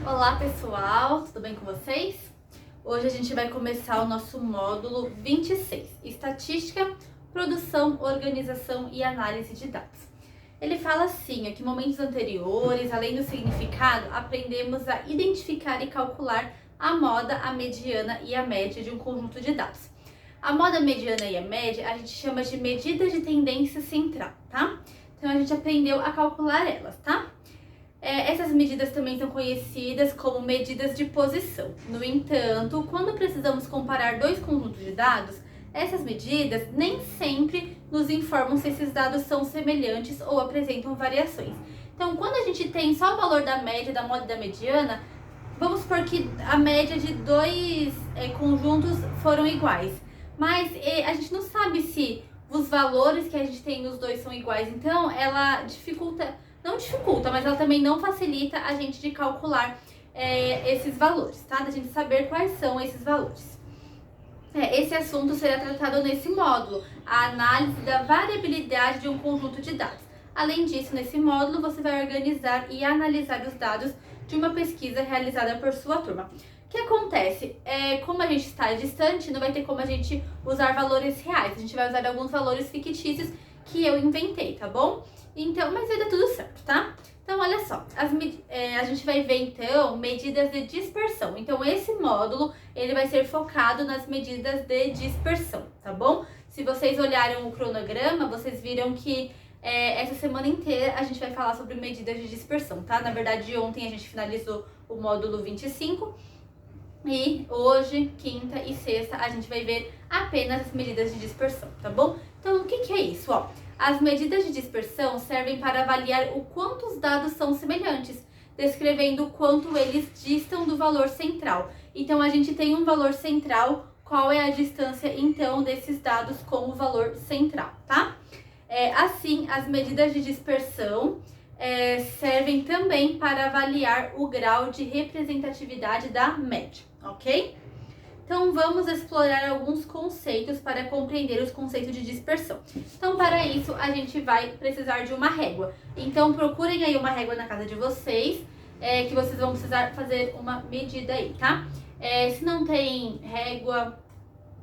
Olá pessoal, tudo bem com vocês? Hoje a gente vai começar o nosso módulo 26, Estatística, Produção, Organização e Análise de Dados. Ele fala assim, que em momentos anteriores, além do significado, aprendemos a identificar e calcular a moda, a mediana e a média de um conjunto de dados. A moda, a mediana e a média a gente chama de medida de tendência central, tá? Então a gente aprendeu a calcular elas, tá? Essas medidas também são conhecidas como medidas de posição. No entanto, quando precisamos comparar dois conjuntos de dados, essas medidas nem sempre nos informam se esses dados são semelhantes ou apresentam variações. Então, quando a gente tem só o valor da média, da moda e da mediana, vamos supor que a média de dois conjuntos foram iguais. Mas a gente não sabe se os valores que a gente tem nos dois são iguais. Então, ela não dificulta, mas ela também não facilita a gente de calcular esses valores, tá? Da gente saber quais são esses valores. Esse assunto será tratado nesse módulo, a análise da variabilidade de um conjunto de dados. Além disso, nesse módulo, você vai organizar e analisar os dados de uma pesquisa realizada por sua turma. O que acontece? Como a gente está distante, não vai ter como a gente usar valores reais. A gente vai usar alguns valores fictícios que eu inventei, tá bom? Então, mas vai dar tudo certo, tá? Então, olha só, a gente vai ver, então, medidas de dispersão. Então, esse módulo, ele vai ser focado nas medidas de dispersão, tá bom? Se vocês olharem o cronograma, vocês viram que essa semana inteira a gente vai falar sobre medidas de dispersão, tá? Na verdade, ontem a gente finalizou o módulo 25 e hoje, quinta e sexta, a gente vai ver apenas as medidas de dispersão, tá bom? Então, o que é isso, ó? As medidas de dispersão servem para avaliar o quanto os dados são semelhantes, descrevendo o quanto eles distam do valor central. Então, a gente tem um valor central, qual é a distância, então, desses dados com o valor central, tá? Assim, as medidas de dispersão servem também para avaliar o grau de representatividade da média, ok? Então, vamos explorar alguns conceitos para compreender os conceitos de dispersão. Então, para isso, a gente vai precisar de uma régua. Então, procurem aí uma régua na casa de vocês, que vocês vão precisar fazer uma medida aí, tá? Se não tem régua,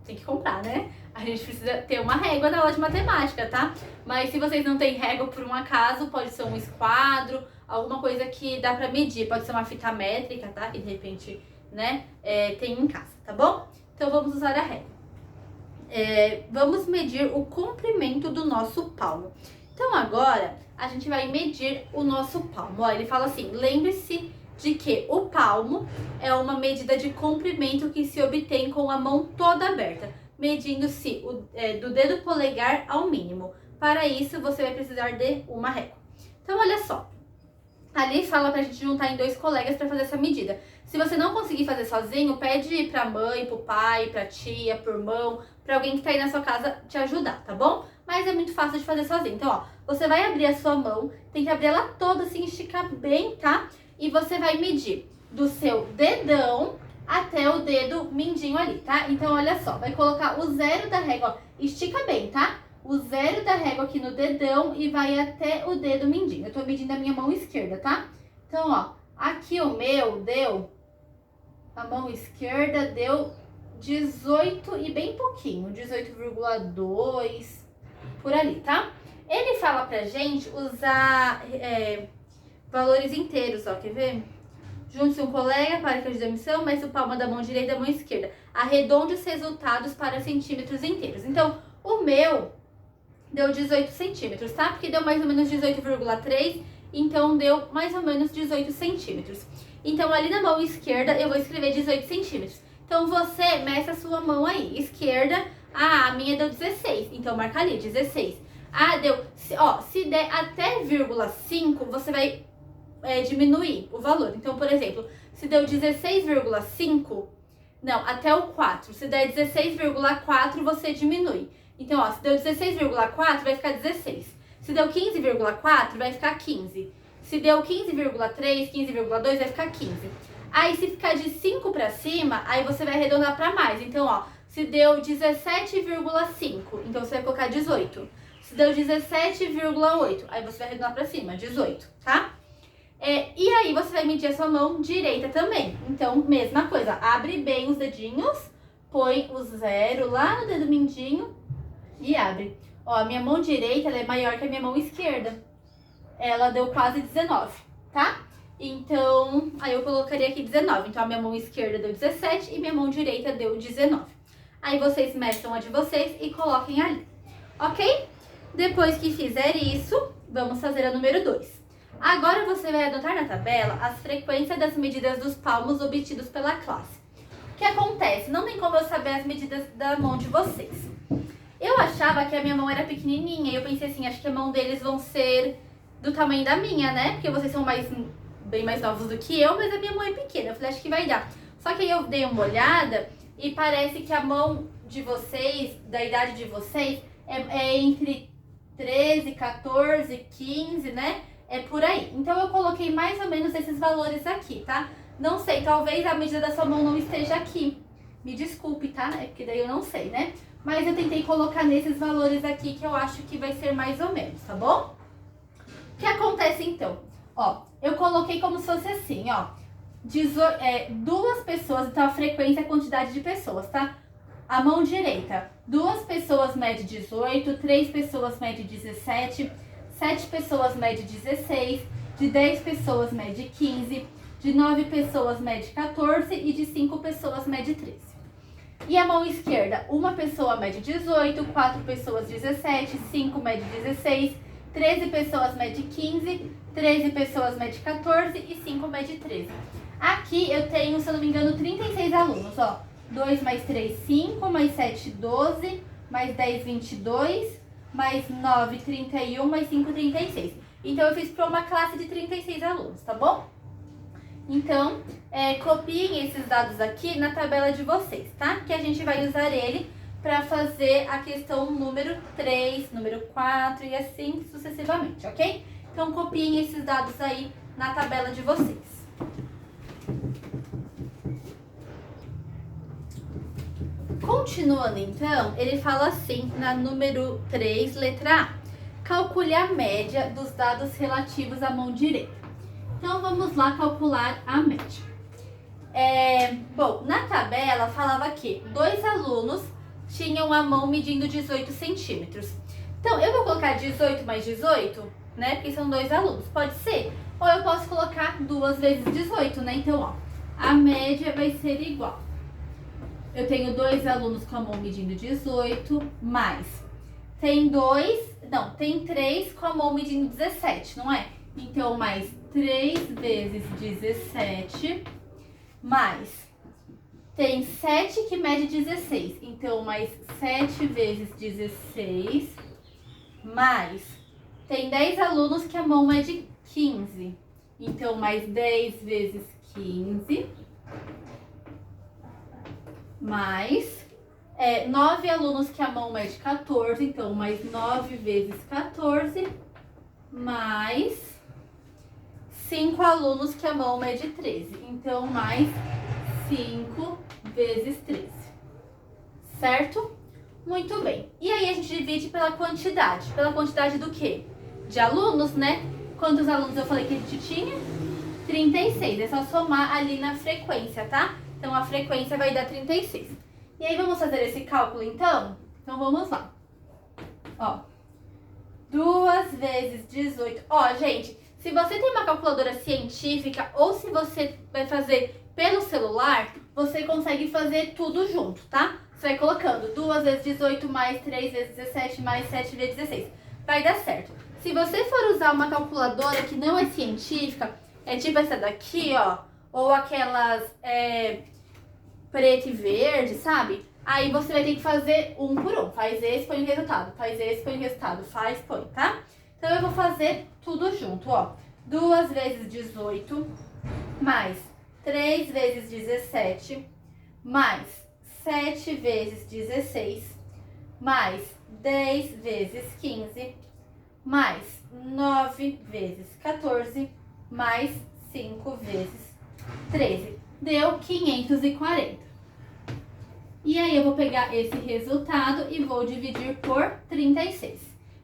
tem que comprar, né? A gente precisa ter uma régua na aula de matemática, tá? Mas se vocês não têm régua por um acaso, pode ser um esquadro, alguma coisa que dá pra medir. Pode ser uma fita métrica, tá? Que de repente, né, tem em casa, tá bom? Então vamos usar a régua. Vamos medir o comprimento do nosso palmo. Então agora a gente vai medir o nosso palmo. Ó, ele fala assim, lembre-se de que o palmo é uma medida de comprimento que se obtém com a mão toda aberta, medindo-se do dedo polegar ao mínimo. Para isso você vai precisar de uma régua. Então olha só. Ali fala pra gente juntar em dois colegas para fazer essa medida. Se você não conseguir fazer sozinho, pede pra mãe, pro pai, pra tia, pro irmão, pra alguém que tá aí na sua casa te ajudar, tá bom? Mas é muito fácil de fazer sozinho. Então, ó, você vai abrir a sua mão, tem que abrir ela toda assim, esticar bem, tá? E você vai medir do seu dedão até o dedo mindinho ali, tá? Então, olha só, vai colocar o zero da régua, ó, estica bem, tá? O zero da régua aqui no dedão e vai até o dedo mindinho. Eu tô medindo a minha mão esquerda, tá? Então, ó, aqui o meu deu, a mão esquerda deu 18 e bem pouquinho, 18,2, por ali, tá? Ele fala pra gente usar valores inteiros, ó, quer ver? Junte-se um colega para que ajude a missão, mas o palmo da mão direita e da mão esquerda. Arredonde os resultados para centímetros inteiros. Então, o meu deu 18 centímetros, tá? Porque deu mais ou menos 18,3, então deu mais ou menos 18 centímetros. Então, ali na mão esquerda, eu vou escrever 18 centímetros. Então, você meça a sua mão aí, esquerda. A minha deu 16, então marca ali, 16. Deu, ó, se der até 0,5, você vai diminuir o valor. Então, por exemplo, se deu 16,5, não, até o 4. Se der 16,4, você diminui. Então, ó, se deu 16,4, vai ficar 16. Se deu 15,4, vai ficar 15. Se deu 15,3, 15,2, vai ficar 15. Aí, se ficar de 5 pra cima, aí você vai arredondar pra mais. Então, ó, se deu 17,5, então você vai colocar 18. Se deu 17,8, aí você vai arredondar pra cima, 18, tá? E aí você vai medir a sua mão direita também. Então, mesma coisa, abre bem os dedinhos, põe o 0 lá no dedo mindinho e abre. Ó, a minha mão direita ela é maior que a minha mão esquerda. Ela deu quase 19, tá? Então, aí eu colocaria aqui 19. Então, a minha mão esquerda deu 17 e minha mão direita deu 19. Aí vocês meçam a de vocês e coloquem ali, ok? Depois que fizer isso, vamos fazer a número 2. Agora você vai anotar na tabela as frequências das medidas dos palmos obtidos pela classe. O que acontece? Não tem como eu saber as medidas da mão de vocês. Eu achava que a minha mão era pequenininha e eu pensei assim, acho que a mão deles vão ser do tamanho da minha, né? Porque vocês são bem mais novos do que eu, mas a minha mão é pequena. Eu falei, acho que vai dar. Só que aí eu dei uma olhada e parece que a mão de vocês, da idade de vocês, é entre 13, 14, 15, né? É por aí. Então eu coloquei mais ou menos esses valores aqui, tá? Não sei, talvez a medida da sua mão não esteja aqui. Me desculpe, tá? É porque daí eu não sei, né? Mas eu tentei colocar nesses valores aqui que eu acho que vai ser mais ou menos, tá bom? O que acontece então? Ó, eu coloquei como se fosse assim, ó. 2 pessoas, então a frequência é a quantidade de pessoas, tá? A mão direita, 2 pessoas mede 18, 3 pessoas mede 17, 7 pessoas mede 16, de 10 pessoas mede 15, de 9 pessoas mede 14 e de 5 pessoas mede 13. E a mão esquerda, 1 pessoa mede 18, 4 pessoas 17, 5 mede 16, 13 pessoas mede 15, 13 pessoas mede 14 e 5 mede 13. Aqui eu tenho, se eu não me engano, 36 alunos, ó. 2 mais 3, 5, mais 7, 12, mais 10, 22, mais 9, 31, mais 5, 36. Então, eu fiz para uma classe de 36 alunos, tá bom? Então, copiem esses dados aqui na tabela de vocês, tá? Que a gente vai usar ele para fazer a questão número 3, número 4 e assim sucessivamente, ok? Então, copiem esses dados aí na tabela de vocês. Continuando então, ele fala assim na número 3, letra A. Calcule a média dos dados relativos à mão direita. Então vamos lá calcular a média. Bom, na tabela falava que 2 alunos tinham a mão medindo 18 centímetros. Então eu vou colocar 18 mais 18, né? Porque são 2 alunos. Pode ser. Ou eu posso colocar 2 vezes 18, né? Então, ó, a média vai ser igual. Eu tenho 2 alunos com a mão medindo 18, mais. Tem 3 com a mão medindo 17, não é? Então, mais 3 vezes 17, mais. Tem 7 que mede 16, então, mais 7 vezes 16, mais. Tem 10 alunos que a mão mede 15, então, mais 10 vezes 15, mais 9 alunos que a mão mede 14, então mais 9 vezes 14, mais 5 alunos que a mão mede 13, então mais 5 vezes 13, certo? Muito bem. E aí a gente divide pela quantidade do quê? De alunos, né? Quantos alunos eu falei que a gente tinha? 36, é só somar ali na frequência, tá? Então, a frequência vai dar 36. E aí, vamos fazer esse cálculo, então? Então, vamos lá. Ó, 2 vezes 18. Ó, gente, se você tem uma calculadora científica ou se você vai fazer pelo celular, você consegue fazer tudo junto, tá? Você vai colocando 2 vezes 18 mais 3 vezes 17 mais 7 vezes 16. Vai dar certo. Se você for usar uma calculadora que não é científica, é tipo essa daqui, ó, ou aquelas preto e verde, sabe? Aí você vai ter que fazer um por um. Faz esse, põe o resultado. Faz esse, põe o resultado. Faz, põe, tá? Então eu vou fazer tudo junto, ó. 2 vezes 18, mais 3 vezes 17, mais 7 vezes 16, mais 10 vezes 15, mais 9 vezes 14, mais 5 vezes 13. Deu 540. E aí eu vou pegar esse resultado e vou dividir por 36.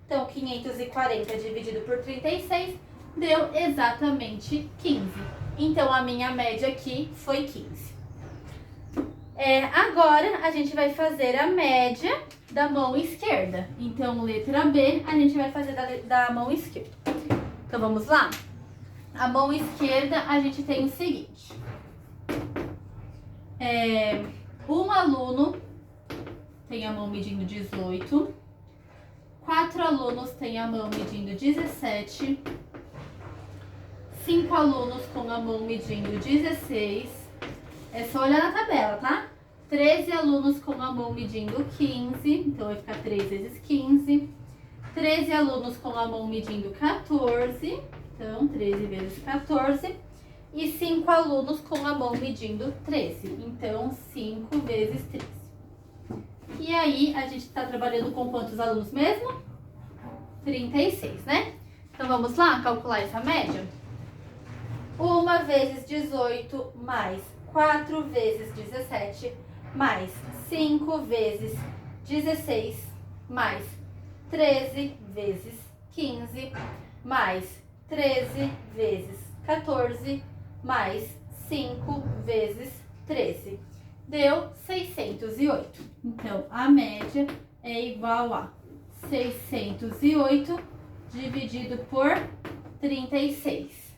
Então, 540 dividido por 36 deu exatamente 15. Então, a minha média aqui foi 15. Agora, a gente vai fazer a média da mão esquerda. Então, letra B, a gente vai fazer da mão esquerda. Então, vamos lá? A mão esquerda, a gente tem o seguinte. Um aluno tem a mão medindo 18. 4 alunos têm a mão medindo 17. 5 alunos com a mão medindo 16. É só olhar na tabela, tá? 13 alunos com a mão medindo 15. Então, vai ficar 3 vezes 15. 13 alunos com a mão medindo 14. Então, 13 vezes 14. E 5 alunos com a mão medindo 13. Então, 5 vezes 13. E aí, a gente está trabalhando com quantos alunos mesmo? 36, né? Então, vamos lá calcular essa média? 1 vezes 18 mais 4 vezes 17 mais 5 vezes 16 mais 13 vezes 15 mais 13 vezes 14 mais 5 vezes 13. Deu 608. Então, a média é igual a 608 dividido por 36.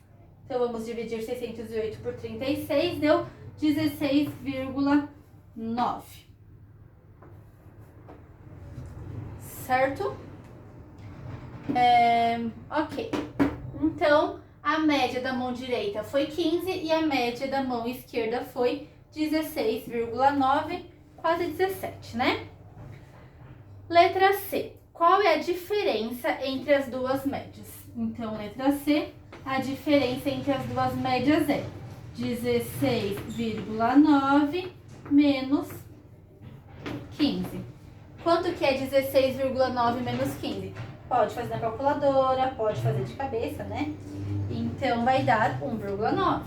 Então, vamos dividir 608 por 36, deu 16,9. Certo? Ok. Então, a média da mão direita foi 15 e a média da mão esquerda foi 16,9, quase 17, né? Letra C. Qual é a diferença entre as duas médias? Então, letra C, a diferença entre as duas médias é 16,9 menos 15. Quanto que é 16,9 menos 15? Pode fazer na calculadora, pode fazer de cabeça, né? Então, vai dar 1,9.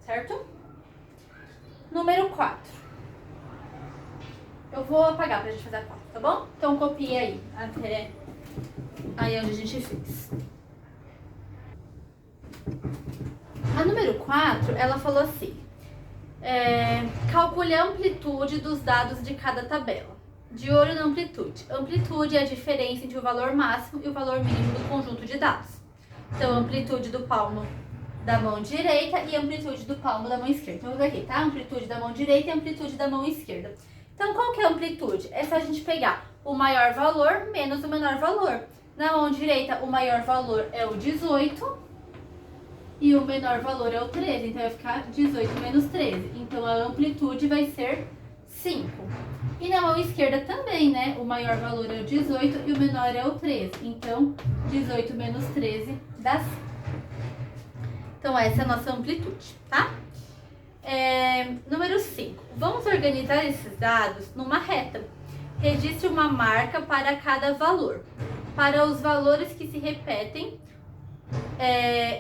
Certo? Número 4. Eu vou apagar pra gente fazer a conta, tá bom? Então, copia aí, até aí onde a gente fez. A número 4, ela falou assim, calcule a amplitude dos dados de cada tabela. De olho na amplitude. Amplitude é a diferença entre o valor máximo e o valor mínimo do conjunto de dados. Então, amplitude do palmo da mão direita e amplitude do palmo da mão esquerda. Então, vamos aqui, tá? Amplitude da mão direita e amplitude da mão esquerda. Então, qual que é a amplitude? É só a gente pegar o maior valor menos o menor valor. Na mão direita, o maior valor é o 18 e o menor valor é o 13. Então, vai ficar 18 menos 13. Então, a amplitude vai ser 5. E na mão esquerda também, né? O maior valor é o 18 e o menor é o 13. Então, 18 menos 13 dá 5. Então, essa é a nossa amplitude, tá? Número 5. Vamos organizar esses dados numa reta. Registre uma marca para cada valor. Para os valores que se repetem,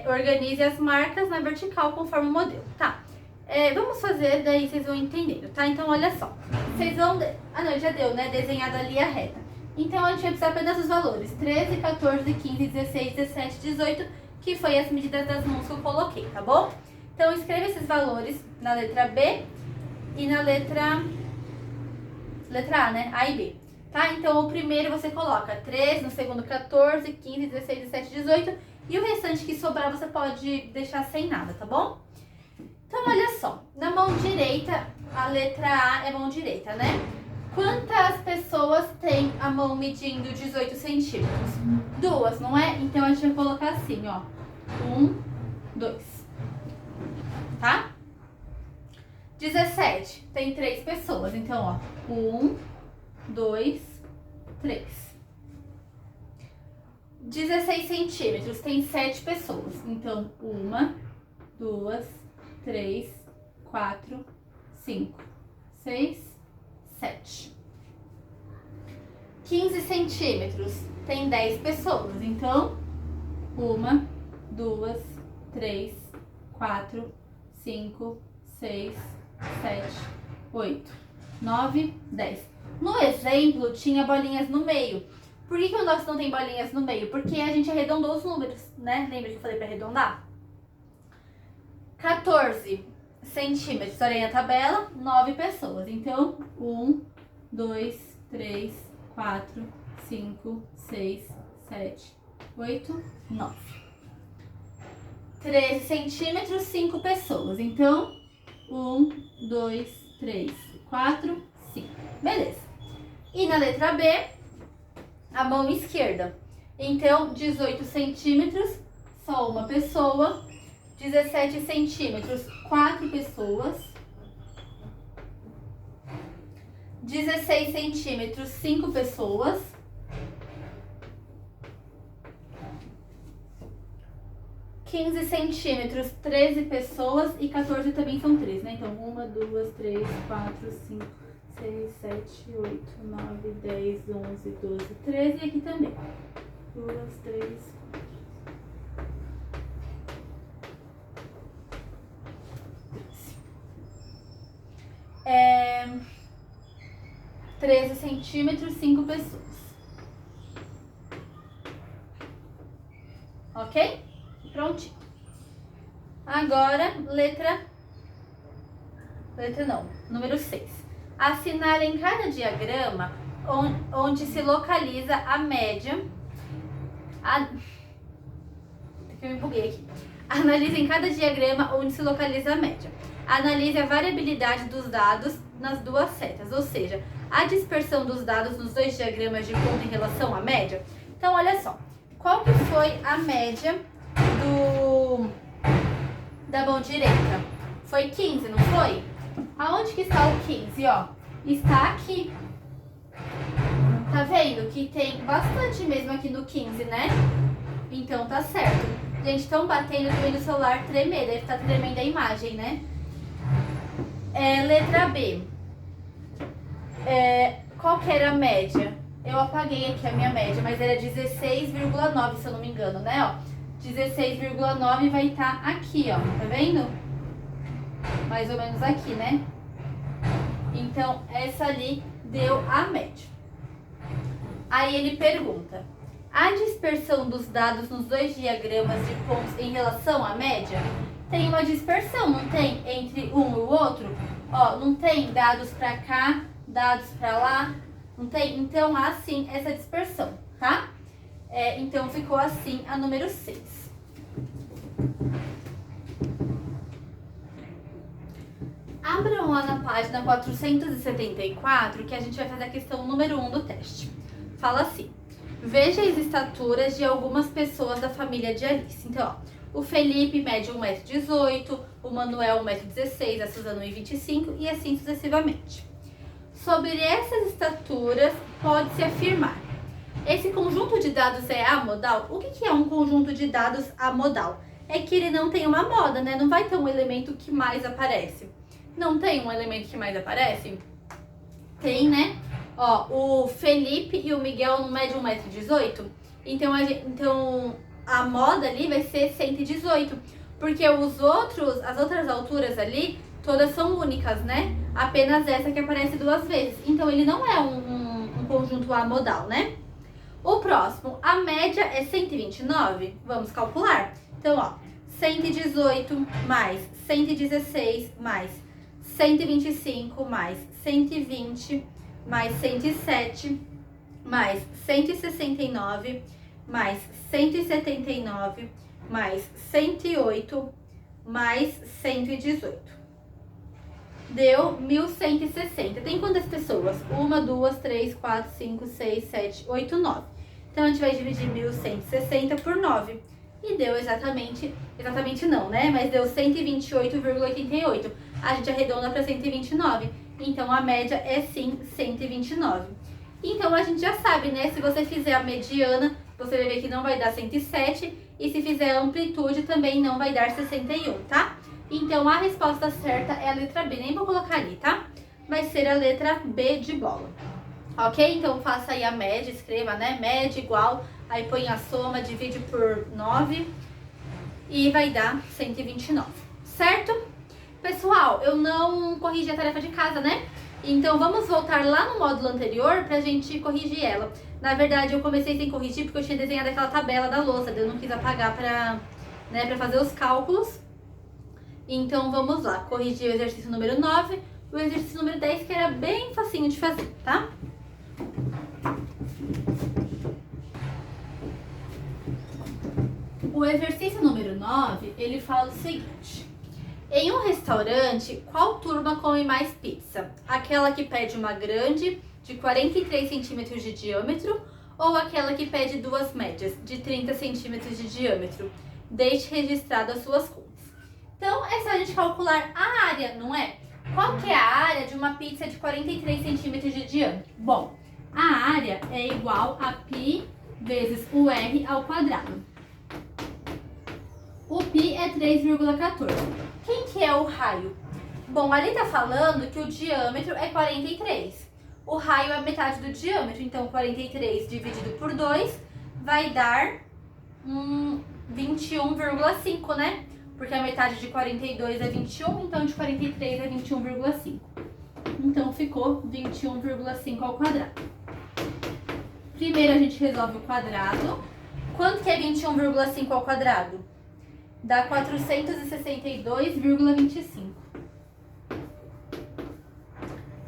organize as marcas na vertical conforme o modelo, tá? Vamos fazer, daí vocês vão entendendo, tá? Então, olha só. Vocês vão... não, já deu, né? Desenhado ali a reta. Então, a gente vai precisar apenas dos valores 13, 14, 15, 16, 17, 18, que foi as medidas das mãos que eu coloquei, tá bom? Então, escreva esses valores na letra B e na letra A, né? A e B, tá? Então, o primeiro você coloca 13, no segundo 14, 15, 16, 17, 18 e o restante que sobrar você pode deixar sem nada, tá bom? Então, olha só, na mão direita, a letra A é mão direita, né? Quantas pessoas tem a mão medindo 18 centímetros? 2, não é? Então, a gente vai colocar assim, ó. 1, 2. Tá? 17, tem 3 pessoas. Então, ó. 1, 2, 3. 16 centímetros, tem 7 pessoas. Então, 1, 2, 3, 4, 5, 6, 7. 15 centímetros, tem 10 pessoas. Então, 1, 2, 3, 4, 5, 6, 7, 8, 9, 10. No exemplo, tinha bolinhas no meio. Por que o nosso não tem bolinhas no meio? Porque a gente arredondou os números, né? Lembra que eu falei para arredondar? 14 centímetros, olha aí a tabela, 9 pessoas. Então, 1, 2, 3, 4, 5, 6, 7, 8, 9. 13 centímetros, 5 pessoas. Então, 1, 2, 3, 4, 5. Beleza. E na letra B, a mão esquerda. Então, 18 centímetros, só uma pessoa. 17 centímetros, 4 pessoas. 16 centímetros, 5 pessoas. 15 centímetros, 13 pessoas. E 14 também são 13, né? Então, 1, 2, 3, 4, 5, 6, 7, 8, 9, 10, 11, 12, 13. E aqui também. 2, 3, 4. 13 centímetros, 5 pessoas. Ok? Prontinho. Agora, número 6. Assinale em cada diagrama onde se localiza a média. Eu me buguei aqui. Analise em cada diagrama onde se localiza a média. Analise a variabilidade dos dados nas duas setas, ou seja, a dispersão dos dados nos dois diagramas de ponto em relação à média. Então, olha só, qual que foi a média da mão direita? Foi 15, não foi? Aonde que está o 15, ó? Está aqui. Tá vendo que tem bastante mesmo aqui no 15, né? Então, tá certo. Gente, estão batendo, tô vendo o celular tremer, deve estar tremendo a imagem, né? Letra B. Qual que era a média? Eu apaguei aqui a minha média, mas era 16,9, se eu não me engano, né? Ó, 16,9 vai estar aqui, ó. Tá vendo? Mais ou menos aqui, né? Então, essa ali deu a média. Aí ele pergunta: a dispersão dos dados nos dois diagramas de pontos em relação à média? Tem uma dispersão, não tem? Entre um e o outro? Ó, não tem dados pra cá, dados pra lá? Não tem? Então, há sim essa dispersão, tá? Então, ficou assim a número 6. Abram lá na página 474, que a gente vai fazer a questão número 1 do teste. Fala assim: veja as estaturas de algumas pessoas da família de Alice. Então, ó, o Felipe mede 1,18 m, o Manuel 1,16 m, a Suzana 1,25 m e assim sucessivamente. Sobre essas estaturas, pode-se afirmar: esse conjunto de dados é amodal? O que é um conjunto de dados amodal? É que ele não tem uma moda, né? Não vai ter um elemento que mais aparece. Não tem um elemento que mais aparece? Tem, né? Ó, o Felipe e o Miguel não medem 1,18 m. Então a moda ali vai ser 118. Porque as outras alturas ali, todas são únicas, né? Apenas essa que aparece duas vezes. Então ele não é um conjunto amodal, né? O próximo, a média é 129. Vamos calcular. Então, ó, 118 mais 116 mais 125 mais 120 mais 107 mais 169 mais 179 mais 108 mais 118. Deu 1.160. Tem quantas pessoas? 1, 2, 3, 4, 5, 6, 7, 8, 9. Então, a gente vai dividir 1.160 por 9. E deu exatamente não, né? Mas deu 128,88. A gente arredonda para 129. Então, a média é sim 129. Então, a gente já sabe, né? Se você fizer a mediana, você vai ver que não vai dar 107. E se fizer a amplitude, também não vai dar 61, tá? Então, a resposta certa é a letra B. Nem vou colocar ali, tá? Vai ser a letra B de bola. Ok? Então, faça aí a média, escreva, né? Média igual, aí põe a soma, divide por 9 e vai dar 129. Certo? Pessoal, eu não corrigi a tarefa de casa, né? Então vamos voltar lá no módulo anterior pra gente corrigir ela. Na verdade eu comecei sem corrigir porque eu tinha desenhado aquela tabela da louça, daí eu não quis apagar pra fazer os cálculos. Então vamos lá, corrigir o exercício número 9, o exercício número 10 que era bem facinho de fazer, tá? O exercício número 9, ele fala o seguinte: em um restaurante, qual turma come mais pizza? Aquela que pede uma grande, de 43 centímetros de diâmetro, ou aquela que pede duas médias, de 30 centímetros de diâmetro? Deixe registrado as suas contas. Então, é só a gente calcular a área, não é? Qual que é a área de uma pizza de 43 centímetros de diâmetro? Bom, a área é igual a π vezes o r ao quadrado. O π é 3,14. Quem que é o raio? Bom, ali tá falando que o diâmetro é 43. O raio é metade do diâmetro, então 43 dividido por 2 vai dar 21,5, né? Porque a metade de 42 é 21, então de 43 é 21,5. Então ficou 21,5 ao quadrado. Primeiro a gente resolve o quadrado. Quanto que é 21,5 ao quadrado? Dá 462,25.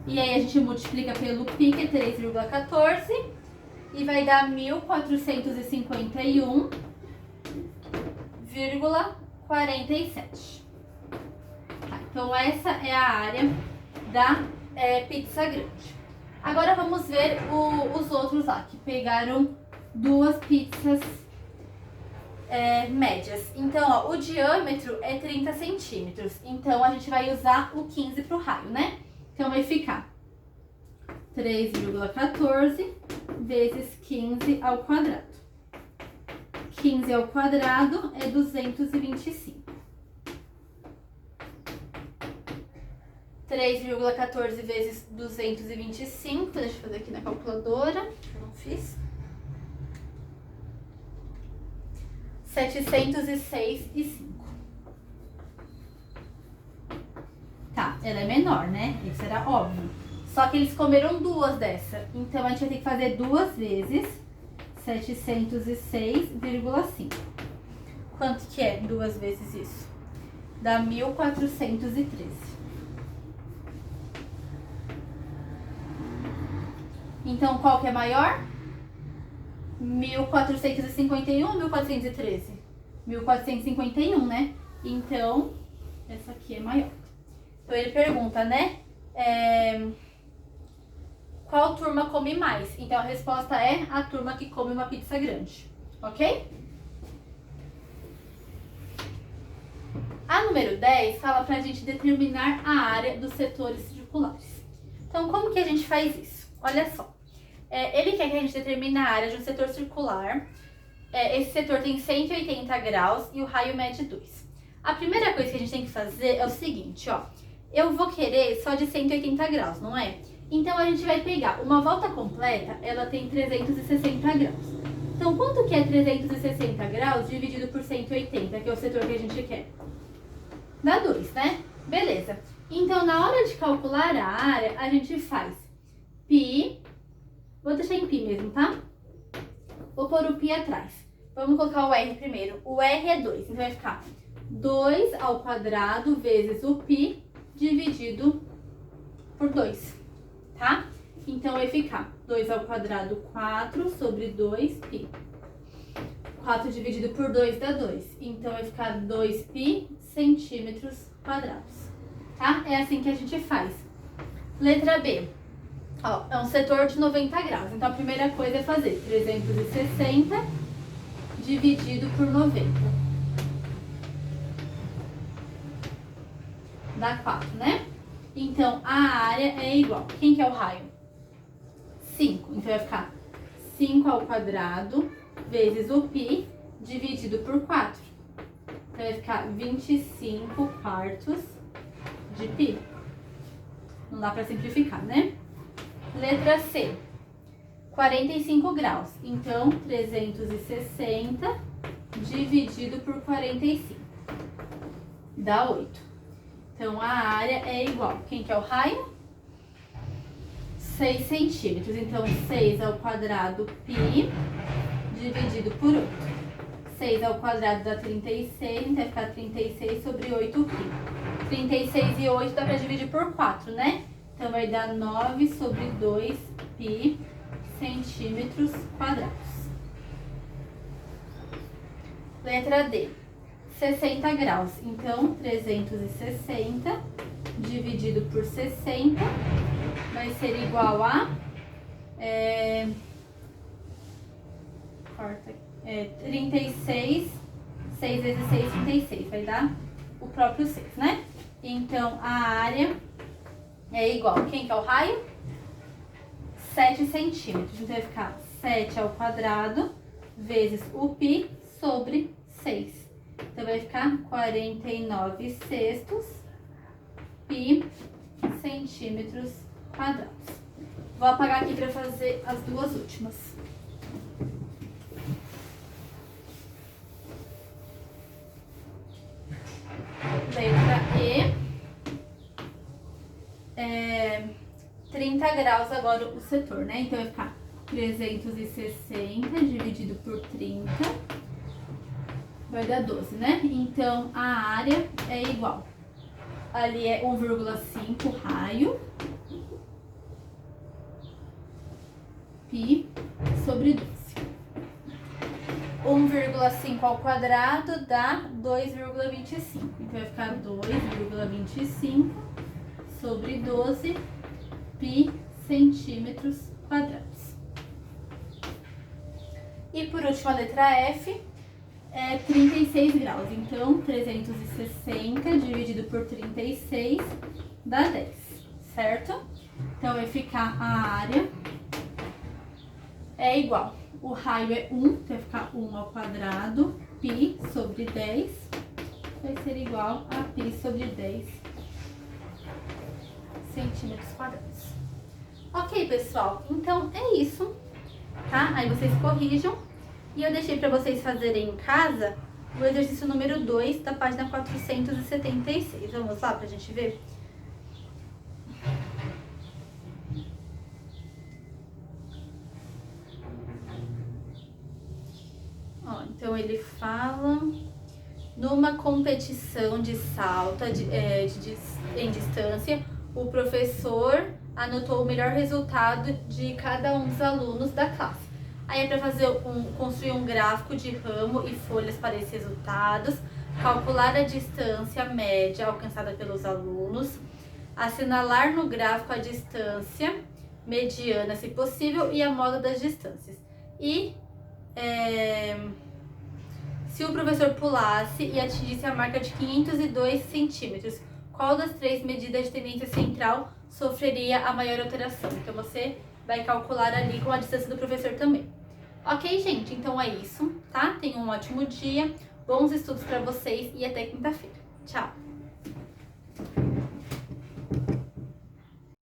E aí a gente multiplica pelo π, que é 3,14, e vai dar 1.451,47. Tá, então essa é a área da pizza grande. Agora vamos ver os outros lá, que pegaram duas pizzas médias. Então, ó, o diâmetro é 30 centímetros. Então, a gente vai usar o 15 para o raio, né? Então, vai ficar 3,14 vezes 15 ao quadrado. 15 ao quadrado é 225. 3,14 vezes 225, deixa eu fazer aqui na calculadora, eu não fiz. 706,5. Tá, ela é menor, né? Isso era óbvio. Só que eles comeram duas dessa. Então, a gente vai ter que fazer duas vezes 706,5. Quanto que é duas vezes isso? Dá 1.413. Então, qual que é maior? 1.451 ou 1.413? 1.451, né? Então, essa aqui é maior. Então, ele pergunta, né? Qual turma come mais? Então, a resposta é a turma que come uma pizza grande. Ok? A número 10 fala pra gente determinar a área dos setores circulares. Então, como que a gente faz isso? Olha só. Ele quer que a gente determine a área de um setor circular. Esse setor tem 180 graus e o raio mede 2. A primeira coisa que a gente tem que fazer é o seguinte, ó. Eu vou querer só de 180 graus, não é? Então, a gente vai pegar uma volta completa, ela tem 360 graus. Então, quanto que é 360 graus dividido por 180, que é o setor que a gente quer? Dá 2, né? Beleza. Então, na hora de calcular a área, a gente faz π... Vou deixar em π mesmo, tá? Vou pôr o π atrás. Vamos colocar o r primeiro. O r é 2, então vai ficar 2 ao quadrado vezes o π dividido por 2, tá? Então vai ficar 2 ao quadrado, 4 sobre 2π. 4 dividido por 2 dá 2. Então vai ficar 2π centímetros quadrados, tá? É assim que a gente faz. Letra B. Ó, é um setor de 90 graus. Então, a primeira coisa é fazer 360 dividido por 90. Dá 4, né? Então, a área é igual. Quem que é o raio? 5. Então, vai ficar 5 ao quadrado vezes o π dividido por 4. Então, vai ficar 25 quartos de π. Não dá pra simplificar, né? Letra C, 45 graus. Então, 360 dividido por 45. Dá 8. Então, a área é igual. Quem que é o raio? 6 centímetros. Então, 6 ao quadrado π dividido por 8. 6 ao quadrado dá 36, então vai ficar 36 sobre 8π. 36 e 8 dá pra dividir por 4, né? Então, vai dar 9 sobre 2π centímetros quadrados. Letra D, 60 graus. Então, 360 dividido por 60 vai ser igual a 36, 6 vezes 6, 36. Vai dar o próprio 6, né? Então, a área é igual. Quem que é o raio? 7 centímetros. Então, vai ficar 7 ao quadrado vezes o π sobre 6. Então, vai ficar 49 sextos π centímetros quadrados. Vou apagar aqui para fazer as duas últimas. Letra E. 30 graus agora o setor, né? Então, vai ficar 360 dividido por 30, vai dar 12, né? Então, a área é igual. Ali é 1,5 raio π sobre 12. 1,5 ao quadrado dá 2,25. Então, vai ficar 2,25 sobre 12 π centímetros quadrados. E por último, a letra F é 36 graus. Então, 360 dividido por 36 dá 10, certo? Então, vai ficar a área é igual. O raio é 1, então vai ficar 1 ao quadrado, π sobre 10, vai ser igual a π sobre 10 centímetros quadrados. Ok, pessoal? Então, é isso, tá? Aí vocês corrijam. E eu deixei para vocês fazerem em casa o exercício número 2 da página 476. Vamos lá pra gente ver? Ó, então ele fala: numa competição de salto em distância, o professor anotou o melhor resultado de cada um dos alunos da classe. Aí é para construir um gráfico de ramo e folhas para esses resultados, calcular a distância média alcançada pelos alunos, assinalar no gráfico a distância mediana, se possível, e a moda das distâncias. E se o professor pulasse e atingisse a marca de 502 centímetros, qual das 3 medidas de tendência central sofreria a maior alteração? Então, você vai calcular ali com a distância do professor também. Ok, gente? Então é isso, tá? Tenham um ótimo dia, bons estudos para vocês e até quinta-feira. Tchau!